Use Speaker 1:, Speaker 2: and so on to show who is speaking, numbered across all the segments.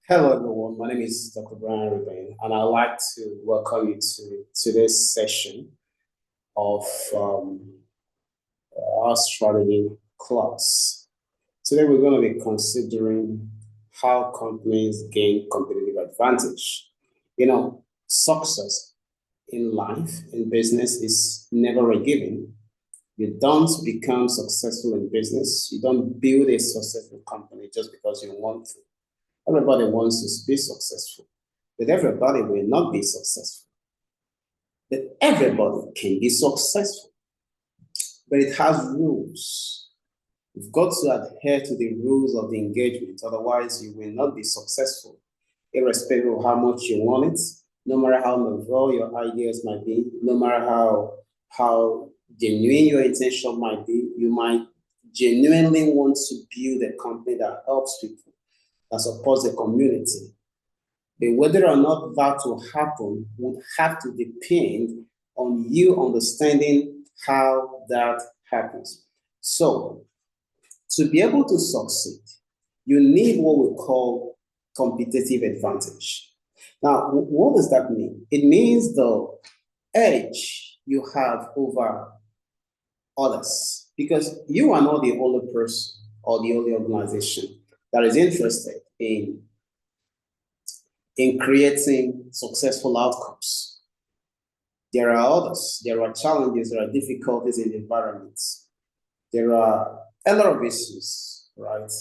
Speaker 1: Hello, everyone. My name is Dr. Brian Ruben, and I'd like to welcome you to today's session of our strategy class. Today, we're going to be considering how companies gain competitive advantage. Success in life, in business, is never a given. You don't become successful in business. You don't build a successful company just because you want to. Everybody wants to be successful, but everybody will not be successful. But everybody can be successful, but it has rules. You've got to adhere to the rules of the engagement, otherwise you will not be successful, irrespective of how much you want it, no matter how novel your ideas might be, no matter how genuine your intention might be. You might genuinely want to build a company that helps people, that supports the community. But whether or not that will happen would have to depend on you understanding how that happens. So, to be able to succeed, you need what we call competitive advantage. Now, what does that mean? It means the edge you have over others, because you are not the only person or the only organization that is interested in creating successful outcomes. There are others, there are challenges, there are difficulties in the environment. There are a lot of issues, right?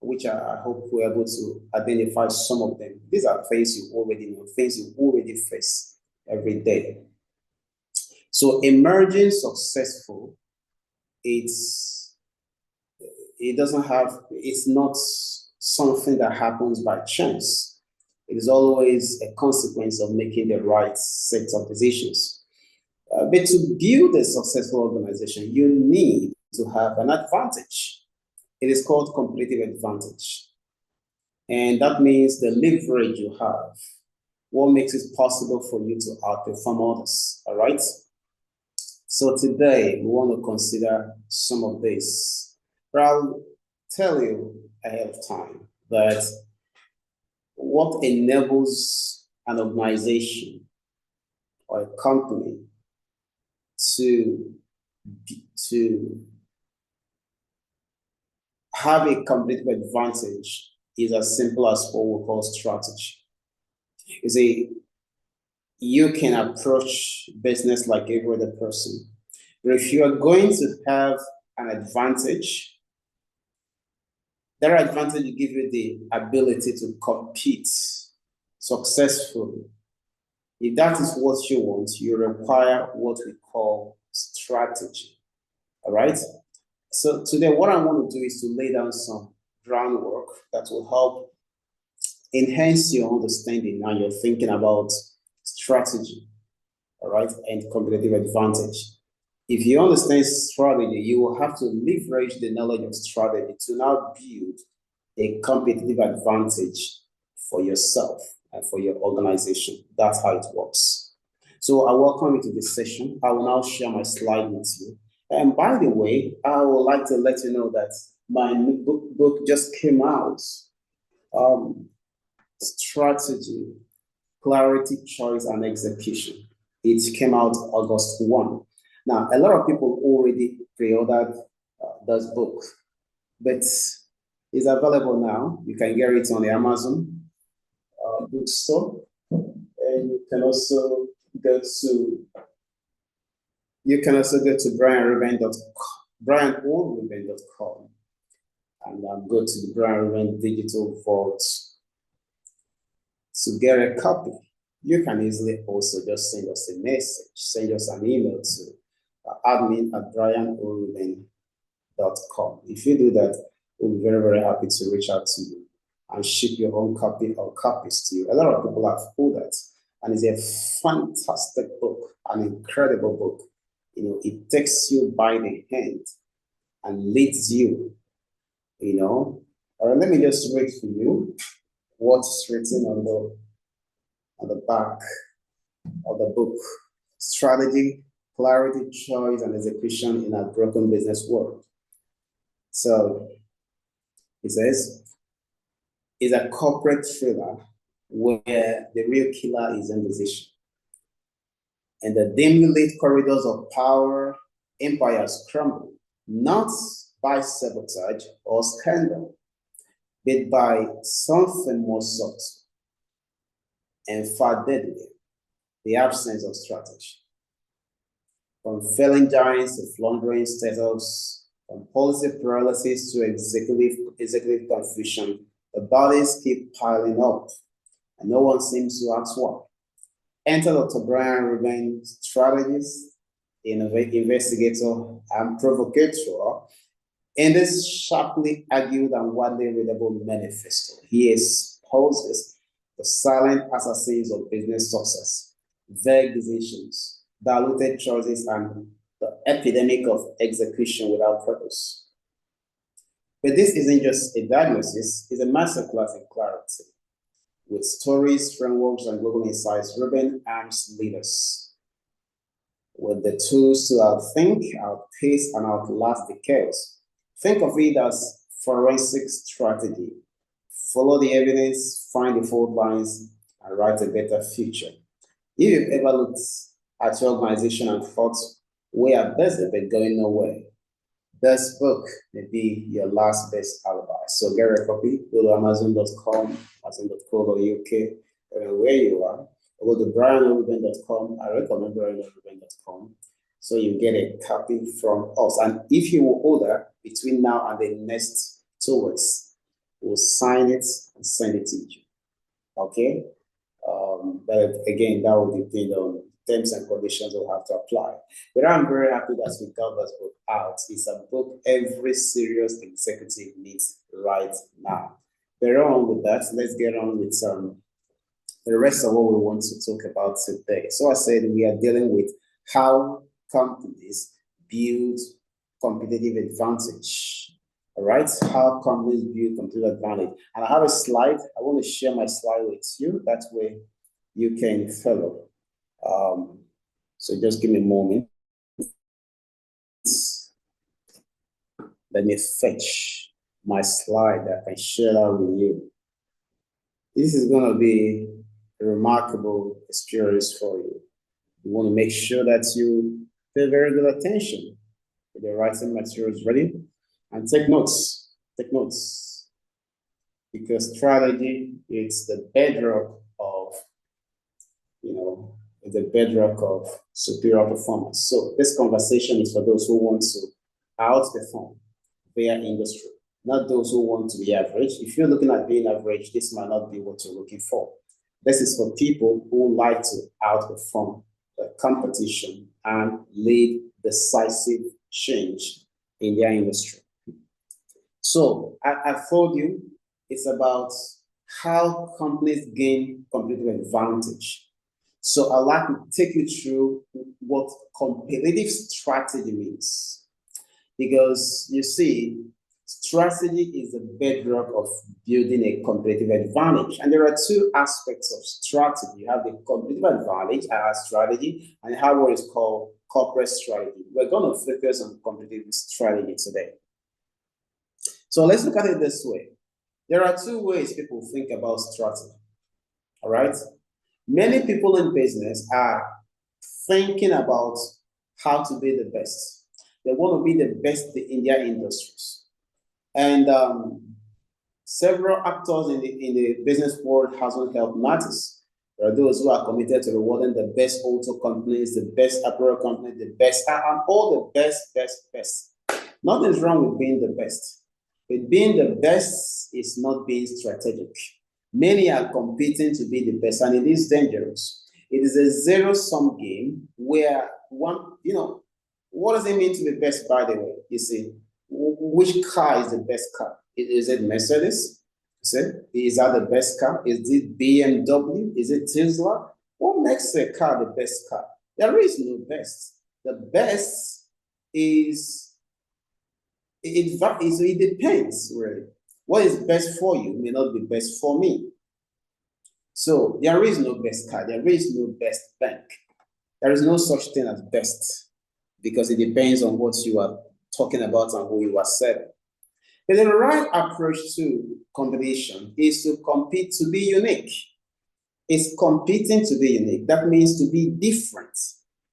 Speaker 1: Which I hope we're able to identify some of them. These are things you already know, things you already face every day. So emerging successful, it's not something that happens by chance. It is always a consequence of making the right set of decisions. But to build a successful organization, you need to have an advantage. It is called competitive advantage. And that means the leverage you have, what makes it possible for you to outperform others, all right? So today, we want to consider some of this. But I'll tell you ahead of time that what enables an organization or a company to have a competitive advantage is as simple as what we call strategy. You see, you can approach business like every other person. But if you are going to have an advantage, that advantage will give you the ability to compete successfully. If that is what you want, you require what we call strategy. All right? So today, what I want to do is to lay down some groundwork that will help enhance your understanding and your thinking about strategy, all right, and competitive advantage. If you understand strategy, you will have to leverage the knowledge of strategy to now build a competitive advantage for yourself and for your organization. That's how it works. So I welcome you to this session. I will now share my slide with you. And by the way, I would like to let you know that my book just came out. Strategy, Clarity, Choice, and Execution. It came out August 1. Now, a lot of people already pre-ordered this book, but it's available now. You can get it on the Amazon bookstore, and you can also go to brianorruben.com and go to the Brian Ruben Digital Vault to get a copy. You can easily also just send us a message, send us an email to admin@brianorruben.com. If you do that, we'll be very, very happy to reach out to you and ship your own copy or copies to you. A lot of people have ordered, and it's a fantastic book, an incredible book. It takes you by the hand and leads you, let me just read for you what's written on the back of the book. Strategy, Clarity, Choice, and Execution in a Broken Business World. So it says, is a corporate thriller where the real killer is in position. And the dimly lit corridors of power, empires crumble, not by sabotage or scandal, but by something more subtle and far deadlier, the absence of strategy. From failing giants to floundering startups, from policy paralysis to executive confusion, the bodies keep piling up, and no one seems to ask why. Enter Dr. Brian Rubin, strategist, investigator, and provocateur in this sharply argued and widely readable manifesto. He exposes the silent assassins of business success, vague decisions, diluted choices, and the epidemic of execution without purpose. But this isn't just a diagnosis, it's a masterclass in clarity. With stories, frameworks, and global insights, Rubin arms leaders with the tools to outthink, outpace, and outlast the chaos. Think of it as forensic strategy. Follow the evidence, find the fault lines, and write a better future. If you've ever looked at your organization and thought, we are busy but going nowhere, this book may be your last best alibi. So get a copy, go to Amazon.com, Amazon.co.uk, where you are. Go to brianrubin.com. I recommend brianrubin.com. So you get a copy from us. And if you will order between now and the next 2 weeks, we'll sign it and send it to you. Okay? But again, that will depend on terms and conditions will have to apply. But I'm very happy that we got this book out. It's a book every serious executive needs right now. But on with that, let's get on with the rest of what we want to talk about today. So I said we are dealing with how companies build competitive advantage. All right, how companies build competitive advantage. And I have a slide. I want to share my slide with you. That way you can follow. So just give me a moment. Let me fetch my slide that I can share that with you. This is going to be a remarkable experience for you. You want to make sure that you pay very good attention to the writing materials ready and take notes. Take notes. Because strategy is the bedrock of, the bedrock of superior performance. So this conversation is for those who want to outperform their industry, not those who want to be average. If you're looking at being average, this might not be what you're looking for. This is for people who like to outperform the competition and lead decisive change in their industry. So I told you it's about how companies gain competitive advantage. So I'd like to take you through what competitive strategy means. Because you see, strategy is the bedrock of building a competitive advantage. And there are two aspects of strategy. You have the competitive advantage as strategy, and you have what is called corporate strategy. We're going to focus on competitive strategy today. So let's look at it this way. There are two ways people think about strategy. All right? Many people in business are thinking about how to be the best. They want to be the best in their industries. And several actors in the business world hasn't helped matters. There are those who are committed to rewarding the best auto companies, the best apparel companies, the best, and all the best. Nothing's wrong with being the best. But being the best is not being strategic. Many are competing to be the best, and it is dangerous. It is a zero-sum game where what does it mean to be best, by the way? You see, which car is the best car? Is it Mercedes? Is that the best car? Is it BMW? Is it Tesla? What makes a car the best car? There is no best. The best is, it depends, really. What is best for you may not be best for me. So there is no best car. There is no best bank. There is no such thing as best because it depends on what you are talking about and who you are serving. But the right approach to competition is to compete to be unique. It's competing to be unique. That means to be different.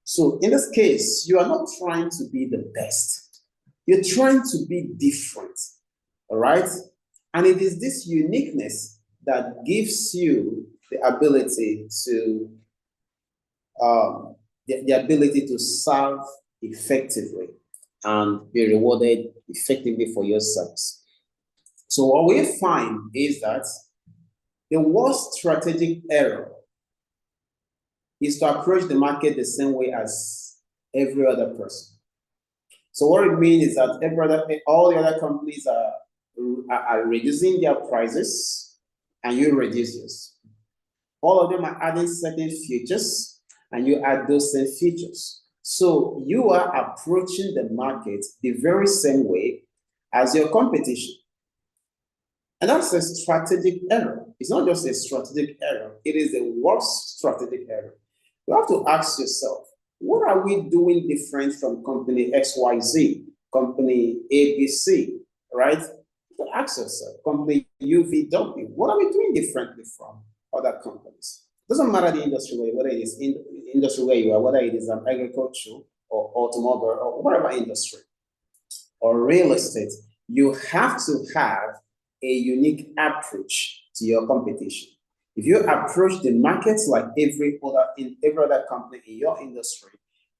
Speaker 1: So in this case, you are not trying to be the best. You're trying to be different. All right? And it is this uniqueness that gives you the ability to the ability to serve effectively and be rewarded effectively for your service. So what we find is that the worst strategic error is to approach the market the same way as every other person. So what it means is that all the other companies are reducing their prices and you reduce yours. All of them are adding certain features and you add those same features. So you are approaching the market the very same way as your competition. And that's a strategic error. It's not just a strategic error, it is the worst strategic error. You have to ask yourself, what are we doing different from company XYZ, company ABC, right? You ask yourself, company UVW, what are we doing differently from other companies? Doesn't matter the industry, whether it is in industry where you are, whether it is an agricultural or automobile or whatever industry or real estate, you have to have a unique approach to your competition. If you approach the markets like every other company in your industry,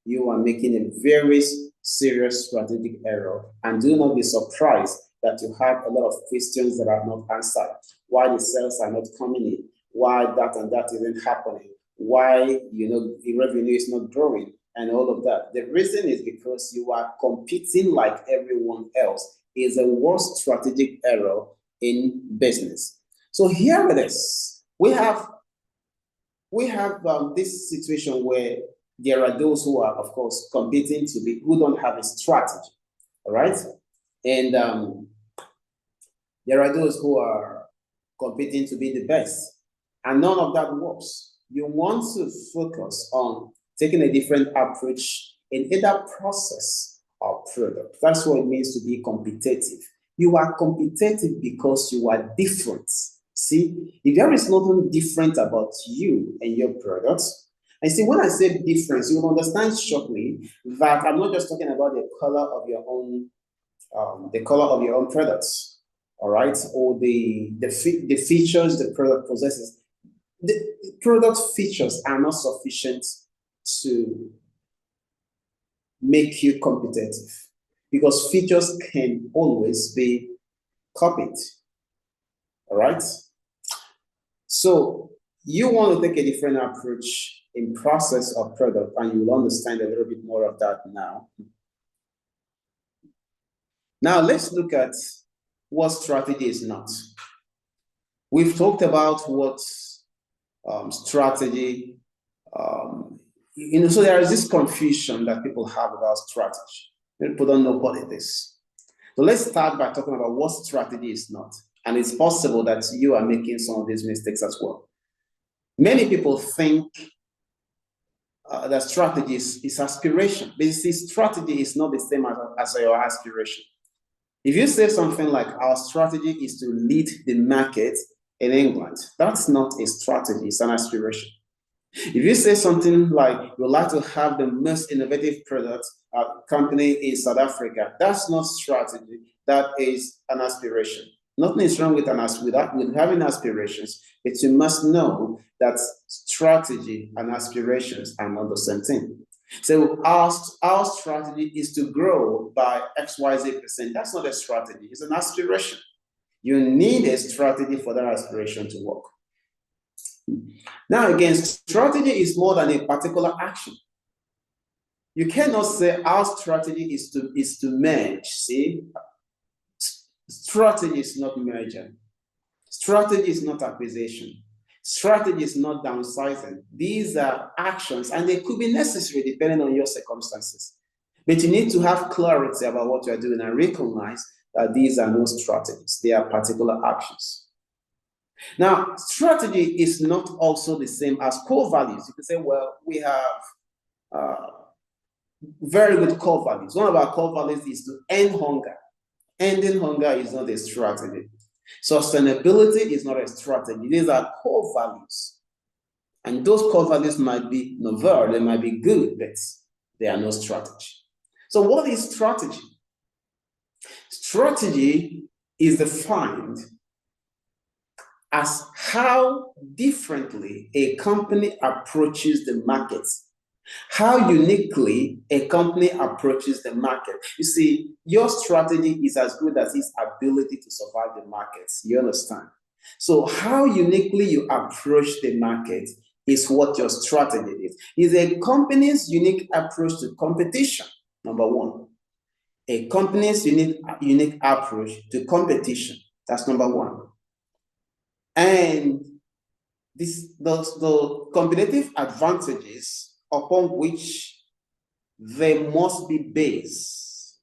Speaker 1: you are making a very serious strategic error. And do not be surprised that you have a lot of questions that are not answered. Why the sales are not coming in? Why that and that isn't happening? Why the revenue is not growing and all of that? The reason is because you are competing like everyone else. Is a worst strategic error in business. So here it is. We have this situation where there are those who are, of course, competing who don't have a strategy, all right? And there are those who are competing to be the best, and none of that works. You want to focus on taking a different approach in either process or product. That's what it means to be competitive. You are competitive because you are different. See, if there is nothing different about you and your products, and see, when I say difference, you will understand shortly that I'm not just talking about the color of your own products, all right, or the features the product possesses. The product features are not sufficient to make you competitive because features can always be copied, all right? So you want to take a different approach in process or product, and you will understand a little bit more of that now. Now let's look at what strategy is not. We've talked about what strategy, so there is this confusion that people have about strategy. People don't know what it is. So let's start by talking about what strategy is not. And it's possible that you are making some of these mistakes as well. Many people think that strategy is aspiration. But you see, strategy is not the same as your aspiration. If you say something like, our strategy is to lead the market in England, that's not a strategy, it's an aspiration. If you say something like, we'd like to have the most innovative product company in South Africa, that's not strategy, that is an aspiration. Nothing is wrong with having aspirations, but you must know that strategy and aspirations are not the same thing. So our strategy is to grow by XYZ%. That's not a strategy, it's an aspiration. You need a strategy for that aspiration to work. Now again, strategy is more than a particular action. You cannot say our strategy is to merge. See, strategy is not merging. Strategy is not acquisition. Strategy is not downsizing. These are actions, and they could be necessary depending on your circumstances. But you need to have clarity about what you are doing and recognize that these are no strategies. They are particular actions. Now, strategy is not also the same as core values. You can say, well, we have very good core values. One of our core values is to end hunger. Ending hunger is not a strategy. Sustainability is not a strategy. These are core values. And those core values might be novel, they might be good, but they are no strategy. So what is strategy? Strategy is defined as how differently a company approaches the market, how uniquely a company approaches the market. You see, your strategy is as good as its ability to survive the markets. You understand? So how uniquely you approach the market is what your strategy is. Is a company's unique approach to competition, number one. A company's unique approach to competition, that's number one. And the competitive advantages upon which they must be based.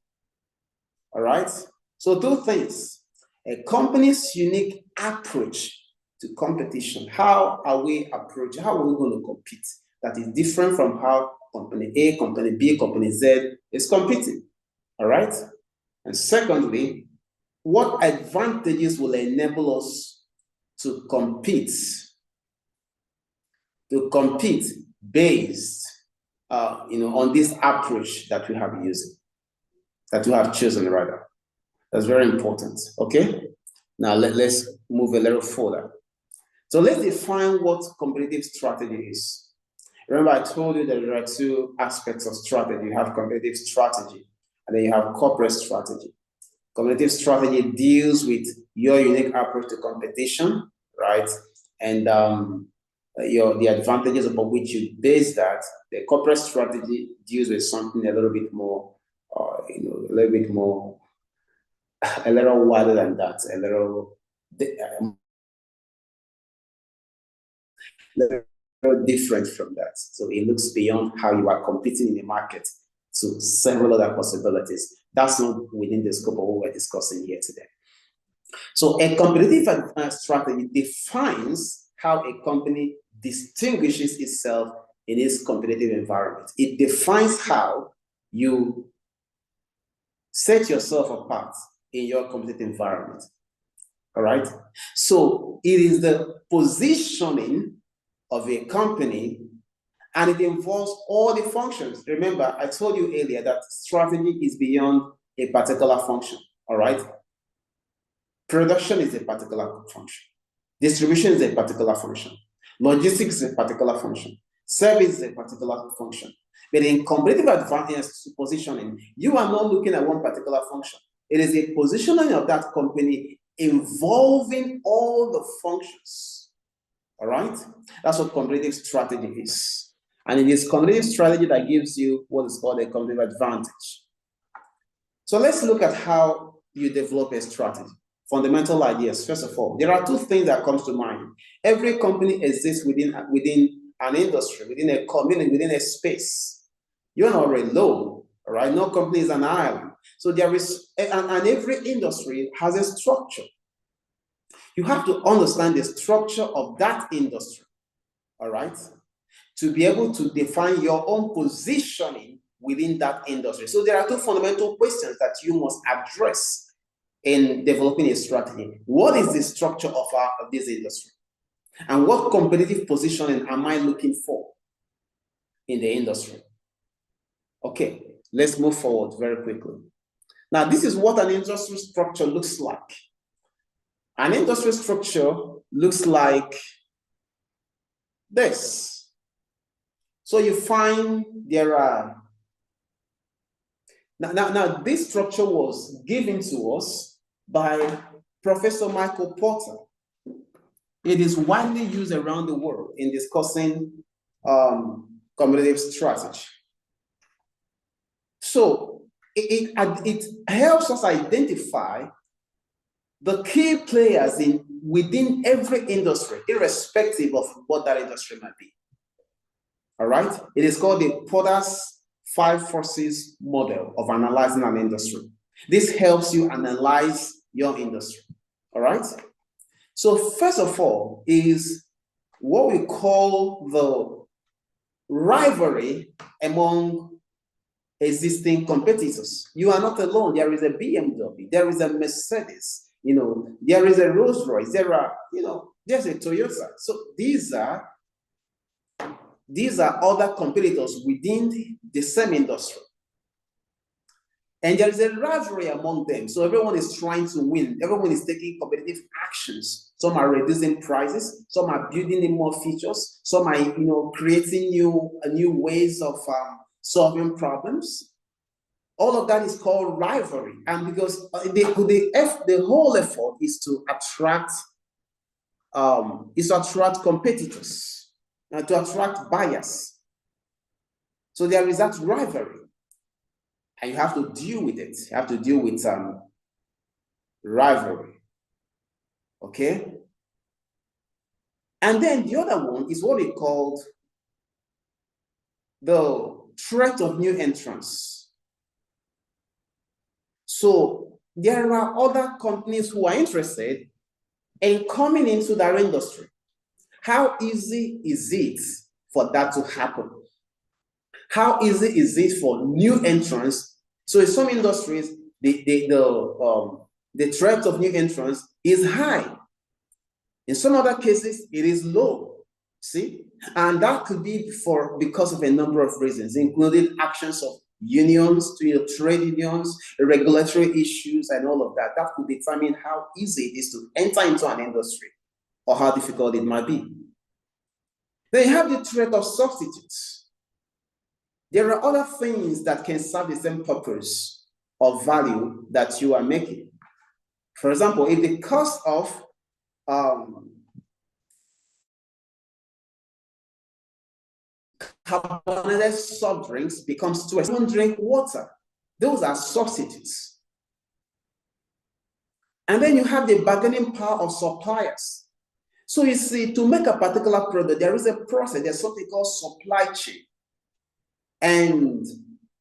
Speaker 1: All right? So two things. A company's unique approach to competition. How are we approaching? How are we going to compete? That is different from how company A, company B, company Z is competing. All right? And secondly, what advantages will enable us to compete based on this approach that we have using, that we have chosen rather. That's very important. Okay. Now let's move a little further. So let's define what competitive strategy is. Remember, I told you that there are two aspects of strategy. You have competitive strategy, and then you have corporate strategy. Competitive strategy deals with your unique approach to competition, right? And the advantages upon which you base that. The corporate strategy deals with something a little bit more, a little wider than that, a little different from that. So it looks beyond how you are competing in the market to several other possibilities. That's not within the scope of what we're discussing here today. So a competitive strategy defines how a company distinguishes itself in its competitive environment. It defines how you set yourself apart in your competitive environment. All right? So it is the positioning of a company, and it involves all the functions. Remember, I told you earlier that strategy is beyond a particular function. All right? Production is a particular function. Distribution is a particular function. Logistics is a particular function. Service is a particular function. But in competitive advantage positioning, you are not looking at one particular function. It is a positioning of that company involving all the functions. All right? That's what competitive strategy is. And it is competitive strategy that gives you what is called a competitive advantage. So let's look at how you develop a strategy. Fundamental ideas. First of all, there are two things that comes to mind. Every company exists within an industry, within a community, within a space. You're not alone, all right? No company is an island. So there is, and every industry has a structure. You have to understand the structure of that industry, all right? To be able to define your own positioning within that industry. So there are two fundamental questions that you must address in developing a strategy. What is the structure of this industry? And what competitive positioning am I looking for in the industry? Okay, let's move forward very quickly. Now, this is what an industry structure looks like. An industry structure looks like this. So you find there are Now, this structure was given to us by Professor Michael Porter. It is widely used around the world in discussing competitive strategy. So it helps us identify the key players within every industry, irrespective of what that industry might be. All right? It is called the Porter's 5 forces model of analyzing an industry. This helps you analyze your industry. All right? So first of all is what we call the rivalry among existing competitors. You are not alone. There is a BMW, BMW, there is a Mercedes, there is a Rolls Royce, there's a Toyota. So these are other competitors within the same industry. And there is a rivalry among them. So everyone is trying to win. Everyone is taking competitive actions. Some are reducing prices. Some are building in more features. Some are, creating new ways of solving problems. All of that is called rivalry. And because the whole effort is to attract competitors and to attract buyers. So there is that rivalry. And you have to deal with it. You have to deal with rivalry. Okay? And then the other one is what we called the threat of new entrants. So there are other companies who are interested in coming into that industry. How easy is it for that to happen? How easy is it for new entrants? So in some industries, the threat of new entrants is high. In some other cases, it is low. See? And that could be because of a number of reasons, including actions of unions, trade unions, regulatory issues, and all of that. That could determine how easy it is to enter into an industry or how difficult it might be. Then you have the threat of substitutes. There are other things that can serve the same purpose or value that you are making. For example, if the cost of carbonated soft drinks becomes too expensive, drink water. Those are substitutes. And then you have the bargaining power of suppliers. So you see, to make a particular product, there is a process. There's something called supply chain. And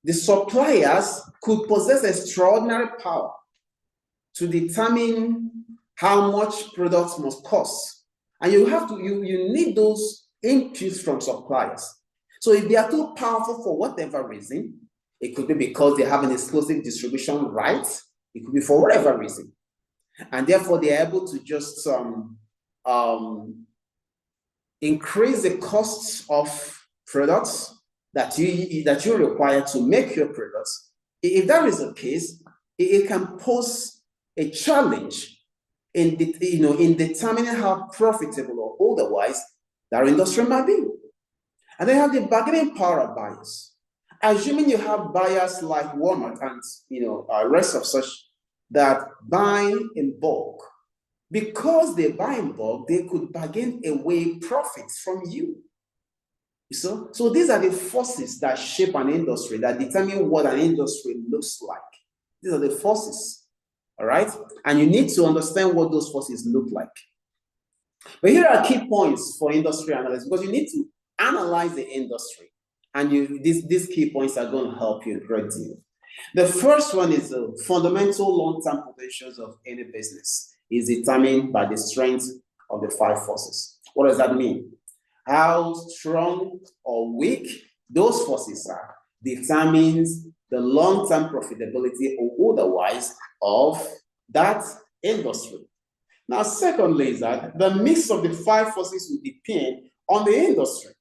Speaker 1: the suppliers could possess extraordinary power to determine how much products must cost. And you need those inputs from suppliers. So if they are too powerful for whatever reason, it could be because they have an exclusive distribution right. It could be for whatever reason. And therefore, they are able to just increase the costs of products that you require to make your products. If that is the case, it can pose a challenge in determining how profitable or otherwise that industry might be. And they have the bargaining power of buyers. Assuming you have buyers like Walmart and rest of such that buy in bulk, because they buy in bulk, they could bargain away profits from you. So these are the forces that shape an industry, that determine what an industry looks like. These are the forces, all right? And you need to understand what those forces look like. But here are key points for industry analysis, because you need to analyze the industry. And these key points are going to help you a great deal. The first one is the fundamental long-term potentials of any business is determined by the strength of the 5 forces. What does that mean? How strong or weak those forces are determines the long-term profitability or otherwise of that industry. Now, secondly, is that the mix of the 5 forces will depend on the industry.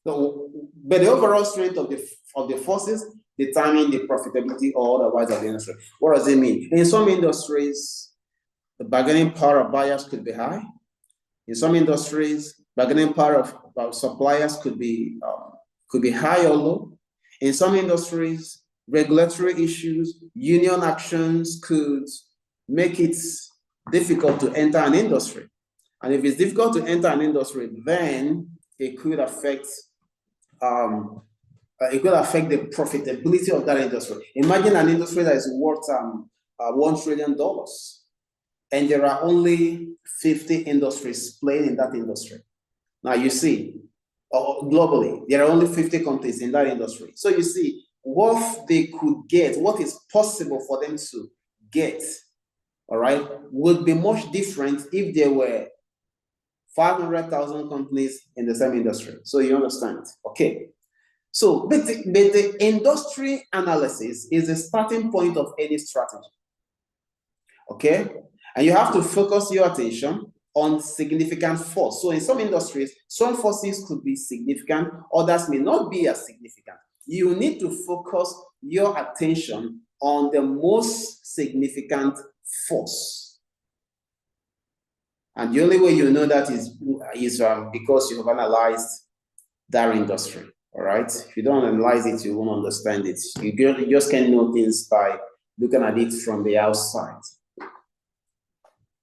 Speaker 1: But the overall strength of the forces determine the profitability or otherwise of the industry. What does it mean? In some industries, the bargaining power of buyers could be high. In some industries, bargaining power of suppliers could be high or low. In some industries, regulatory issues, union actions could make it difficult to enter an industry. And if it's difficult to enter an industry, then it could affect the profitability of that industry. Imagine an industry that is worth $1 trillion, and there are only 50 industries playing in that industry. Now you see, globally, there are only 50 companies in that industry. So you see, what they could get, what is possible for them to get, all right, would be much different if there were 500,000 companies in the same industry. So you understand, okay? So, but the industry analysis is the starting point of any strategy. okay? And you have to focus your attention on significant force. So in some industries, some forces could be significant, others may not be as significant. You need to focus your attention on the most significant force. And the only way you know that is because you have analyzed that industry, all right? If you don't analyze it, you won't understand it. You just can't know things by looking at it from the outside.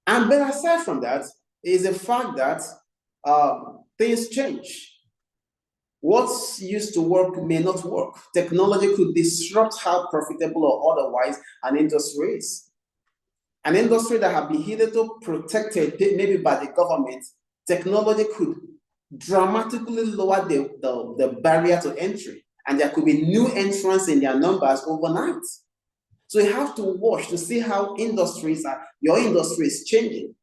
Speaker 1: And then aside from that is the fact that things change. What used to work may not work. Technology could disrupt how profitable or otherwise an industry is. An industry that had been hitherto protected maybe by the government, technology could dramatically lower the barrier to entry, and there could be new entrants in their numbers overnight. So you have to watch to see how your industry is changing.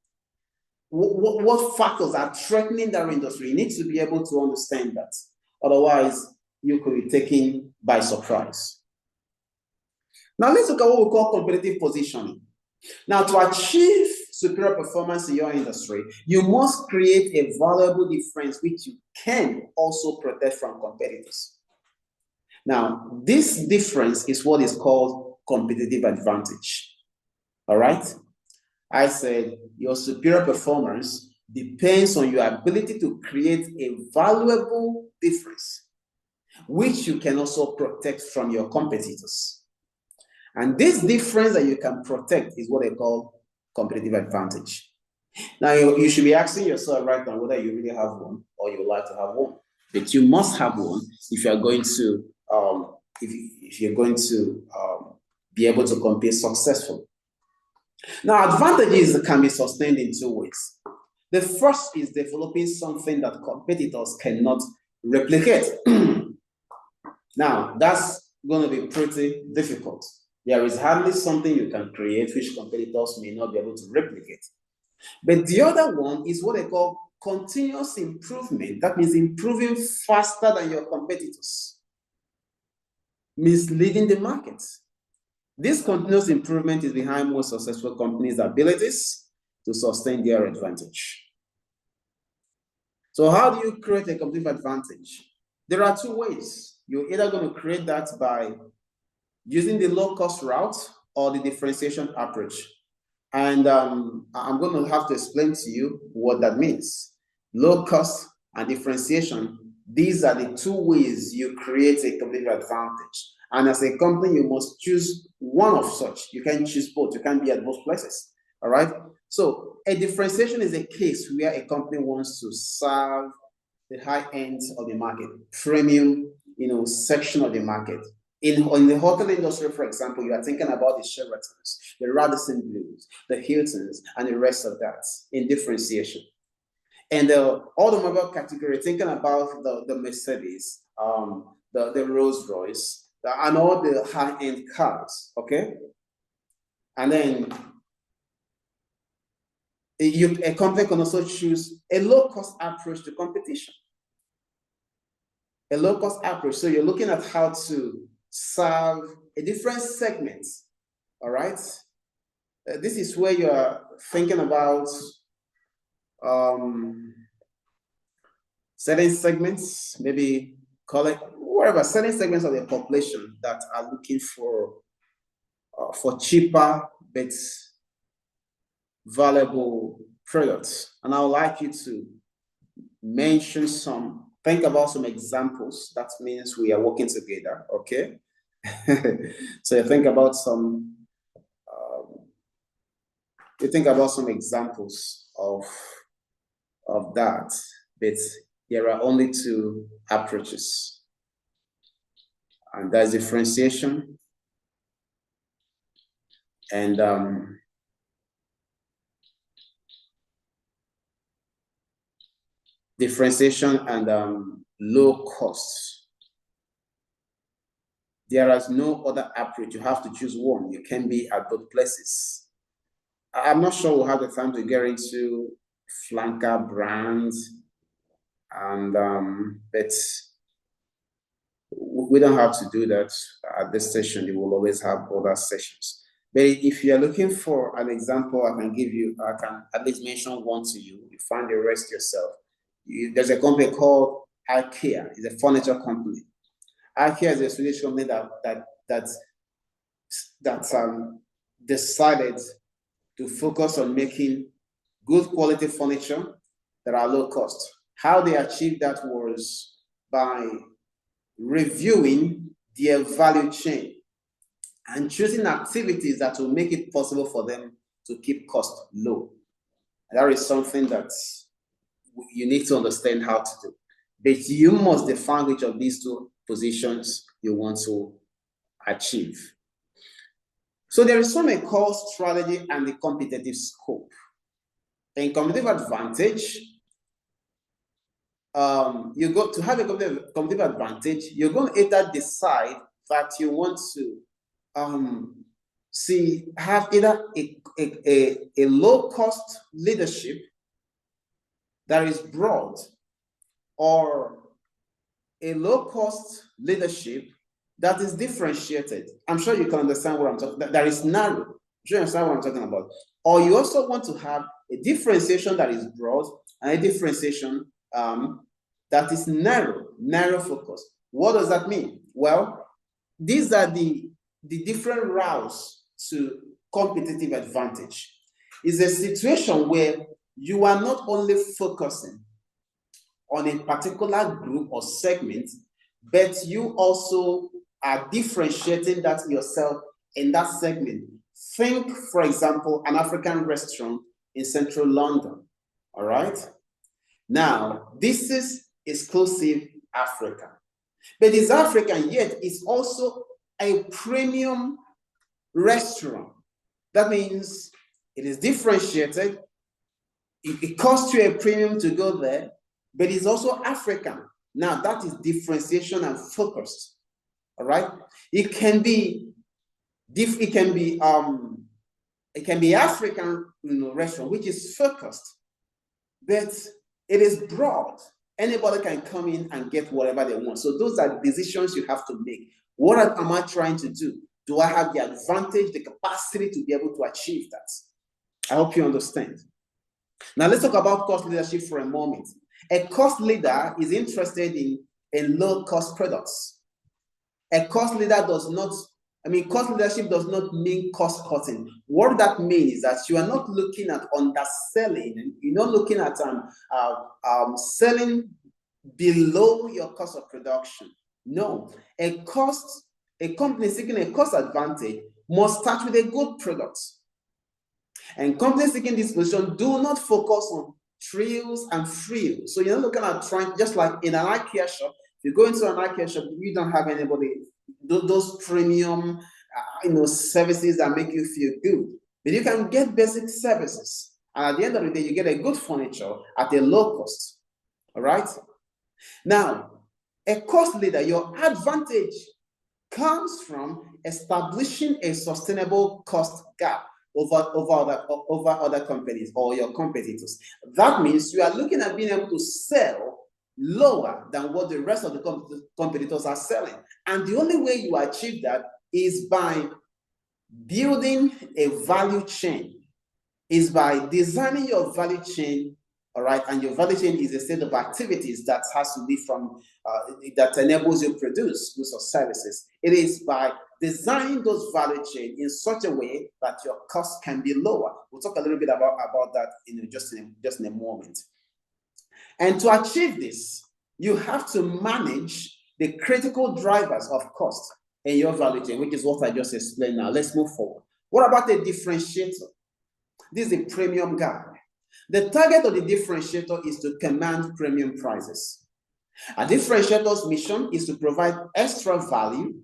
Speaker 1: What factors are threatening that industry? You need to be able to understand that. Otherwise, you could be taken by surprise. Now, let's look at what we call competitive positioning. Now, to achieve superior performance in your industry, you must create a valuable difference which you can also protect from competitors. Now, this difference is what is called competitive advantage. All right? I said your superior performance depends on your ability to create a valuable difference, which you can also protect from your competitors. And this difference that you can protect is what they call competitive advantage. Now, you should be asking yourself right now whether you really have one or you would like to have one. But you must have one if you are going to if you're going to be able to compete successfully. Now, advantages can be sustained in two ways. The first is developing something that competitors cannot replicate. Now, that's going to be pretty difficult. There is hardly something you can create which competitors may not be able to replicate. But the other one is what they call continuous improvement. That means improving faster than your competitors, misleading the market. This continuous improvement is behind most successful companies' abilities to sustain their advantage. So how do you create a competitive advantage? There are two ways. You're either going to create that by using the low-cost route or the differentiation approach. And I'm going to have to explain to you what that means. Low cost and differentiation, these are the two ways you create a competitive advantage. And as a company, you must choose one of such. You can't choose both. You can't be at both places. All right? So a differentiation is a case where a company wants to serve the high end of the market, premium, section of the market. In the hotel industry, for example, you are thinking about the Sheratons, the Radisson Blues, the Hiltons, and the rest of that in differentiation. And the automobile category, thinking about the Mercedes, the Rolls Royce, and all the high-end cars, okay? And then a company can also choose a low-cost approach to competition. A low-cost approach, so you're looking at how to serve a different segment, all right? This is where you are thinking about certain segments, maybe call it whatever, certain segments of the population that are looking for cheaper but valuable products. And I would like you to mention think about some examples. That means we are working together, okay? So you think about some examples of that, but there are only two approaches, and that's differentiation and low cost. There is no other approach. You have to choose one. You can be at both places. I'm not sure we'll have the time to get into flanker brands, and but we don't have to do that at this session. We will always have other sessions. But if you're looking for an example, I can give you, I can at least mention one to you. You find the rest yourself. There's a company called IKEA. It's a furniture company. IKEA is a Swedish company that decided to focus on making good quality furniture that are low cost. How they achieved that was by reviewing their value chain and choosing activities that will make it possible for them to keep cost low. And that is something that you need to understand how to do. But you must define which of these two positions you want to achieve. So there is something called strategy and the competitive scope. In competitive advantage, you go to have a competitive advantage, you're going to either decide that you want to have either a low-cost leadership that is broad, or a low-cost leadership that is differentiated. I'm sure you can understand what I'm talking about. That is narrow. I'm sure you understand what I'm talking about. Or you also want to have a differentiation that is broad and a differentiation that is narrow focus. What does that mean? Well, these are the different routes to competitive advantage. It's a situation where you are not only focusing on a particular group or segment, but you also are differentiating that yourself in that segment. Think, for example, an African restaurant in central London, all right? Now, this is exclusive Africa. But it's African, yet it's also a premium restaurant. That means it is differentiated. It costs you a premium to go there, but it's also African. Now, that is differentiation and focused. All right? It can be African restaurant, which is focused, but it is broad. Anybody can come in and get whatever they want. So those are decisions you have to make. What am I trying to do? Do I have the advantage, the capacity to be able to achieve that? I hope you understand. Now let's talk about cost leadership for a moment. A cost leader is interested in low-cost products. A cost leader does not, cost leadership does not mean cost cutting. What that means is that you are not looking at underselling. You're not looking at selling below your cost of production. No, a company seeking a cost advantage must start with a good product. And companies seeking this position do not focus on trills and frills. So you're not looking at trying, just like in an IKEA shop, if you go into an IKEA shop, you don't have anybody, those premium services that make you feel good. But you can get basic services. And at the end of the day, you get a good furniture at a low cost. All right? Now, a cost leader, your advantage comes from establishing a sustainable cost gap over other companies or your competitors. That means you are looking at being able to sell lower than what the rest of the competitors are selling. And the only way you achieve that is by building a value chain, is by designing your value chain, all right? And your value chain is a set of activities that has to be from, that enables you to produce goods or services. It is by designing those value chain in such a way that your cost can be lower. We'll talk a little bit about that just in a moment. And to achieve this, you have to manage the critical drivers of cost in your value chain, which is what I just explained now. Let's move forward. What about the differentiator? This is a premium guy. The target of the differentiator is to command premium prices. A differentiator's mission is to provide extra value,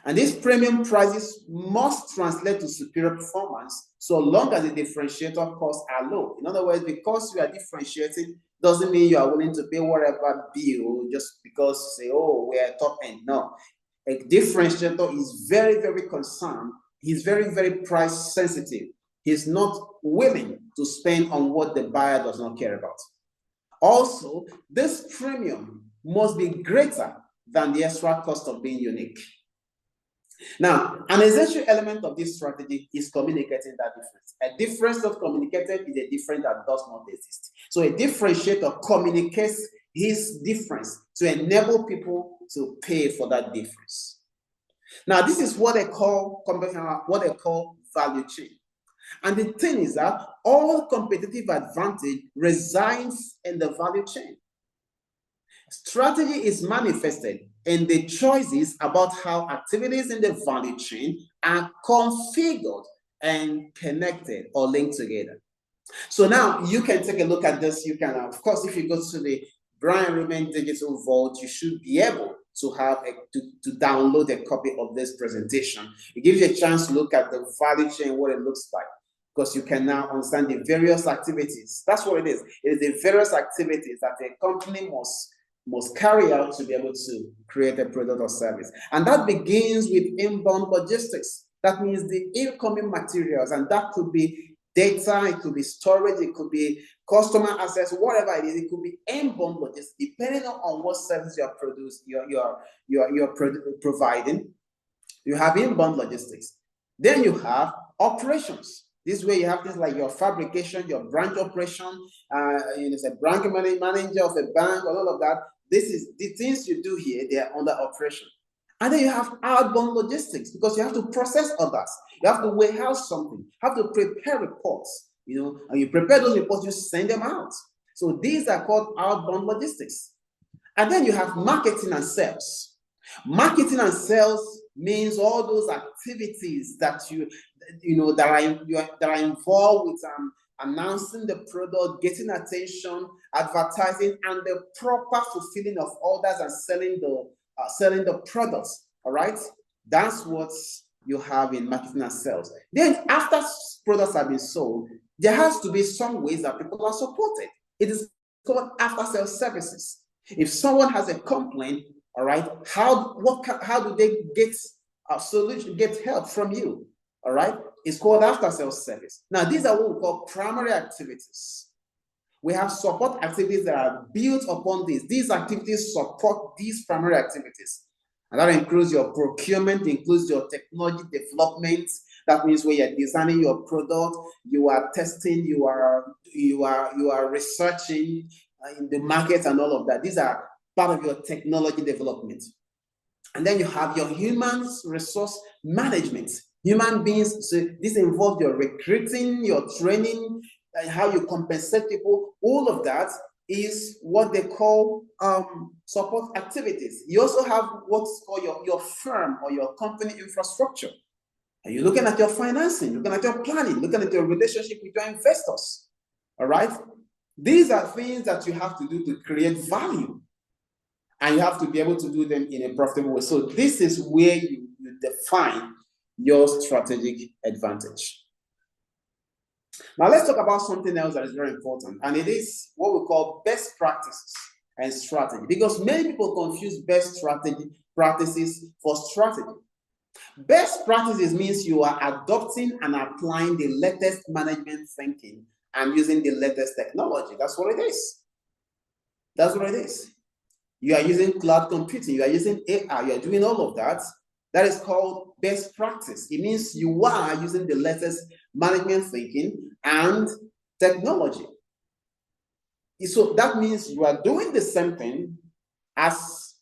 Speaker 1: and these premium prices must translate to superior performance so long as the differentiator costs are low. In other words, because you are differentiating doesn't mean you are willing to pay whatever bill just because you say, oh, we're top end. No. A differentiator is very, very concerned. He's very, very price sensitive. He's not willing to spend on what the buyer does not care about. Also, this premium must be greater than the extra cost of being unique. Now, an essential element of this strategy is communicating that difference. A difference not communicated is a difference that does not exist. So a differentiator communicates his difference to enable people to pay for that difference. Now, this is what they call value chain. And the thing is that all competitive advantage resides in the value chain. Strategy is manifested in the choices about how activities in the value chain are configured and connected or linked together. So now you can take a look at this. You can, of course, if you go to the Brian Raymond Digital Vault, you should be able to have to download a copy of this presentation. It gives you a chance to look at the value chain, what it looks like, because you can now understand the various activities. That's what it is. It is the various activities that a company must carry out to be able to create a product or service. And that begins with inbound logistics. That means the incoming materials, and that could be data, it could be storage, it could be customer access, whatever it is, it could be inbound logistics, depending on what service you are providing. You have inbound logistics. Then you have operations. This way you have things like your fabrication, your branch operation, a branch manager of a bank, and all of that. This is the things you do here, they are under operation. And then you have outbound logistics, because you have to process orders. You have to warehouse something. You have to prepare reports, and you prepare those reports, you send them out. So these are called outbound logistics. And then you have marketing and sales. Marketing and sales means all those activities that that are involved with announcing the product, getting attention, advertising, and the proper fulfilling of orders and selling the products. All right, that's what you have in marketing and sales. Then after products have been sold, there has to be some ways that people are supported. It is called after sales services. If someone has a complaint, all right, how do they get a solution, get help from you? All right, it's called after sales service. Now, these are what we call primary activities. We have support activities that are built upon this. These activities support these primary activities. And that includes your procurement, includes your technology development. That means when you're designing your product, you are testing, you are researching in the market and all of that. These are part of your technology development. And then you have your human resource management. Human beings, so this involves your recruiting, your training, how you compensate people. All of that is what they call support activities. You also have what's called your firm or your company infrastructure. And you're looking at your financing, looking at your planning, looking at your relationship with your investors. All right? These are things that you have to do to create value. And you have to be able to do them in a profitable way. So this is where you define your strategic advantage. Now let's talk about something else that is very important, and it is what we call best practices and strategy, because many people confuse best practices for strategy. Best practices means you are adopting and applying the latest management thinking and using the latest technology. That's what it is. That's what it is. You are using cloud computing, you are using AI, you are doing all of that. That is called best practice. It means you are using the latest management thinking and technology. So that means you are doing the same thing as,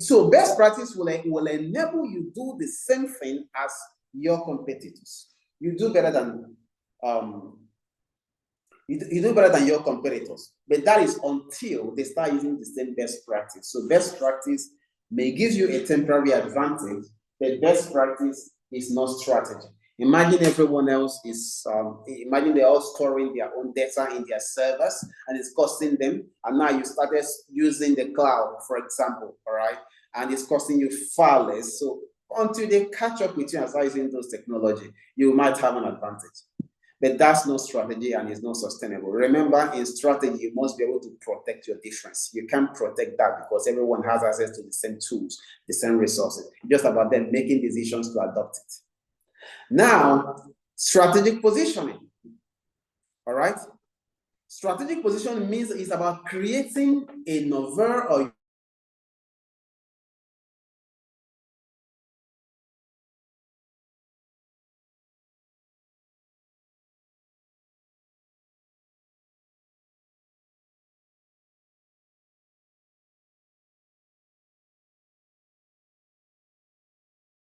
Speaker 1: so best practice will enable you do the same thing as your competitors. You do better than, you do better than your competitors, but that is until they start using the same best practice. So best practice may give you a temporary advantage, but best practice is not strategy. Imagine everyone else is, imagine they're all storing their own data in their servers and it's costing them. And now you started using the cloud, for example, all right? And it's costing you far less. So until they catch up with you and start using those technology, you might have an advantage. But that's no strategy and it's not sustainable. Remember, in strategy, you must be able to protect your difference. You can't protect that because everyone has access to the same tools, the same resources. It's just about them making decisions to adopt it. Now, strategic positioning. All right? Strategic positioning means it's about creating a novel or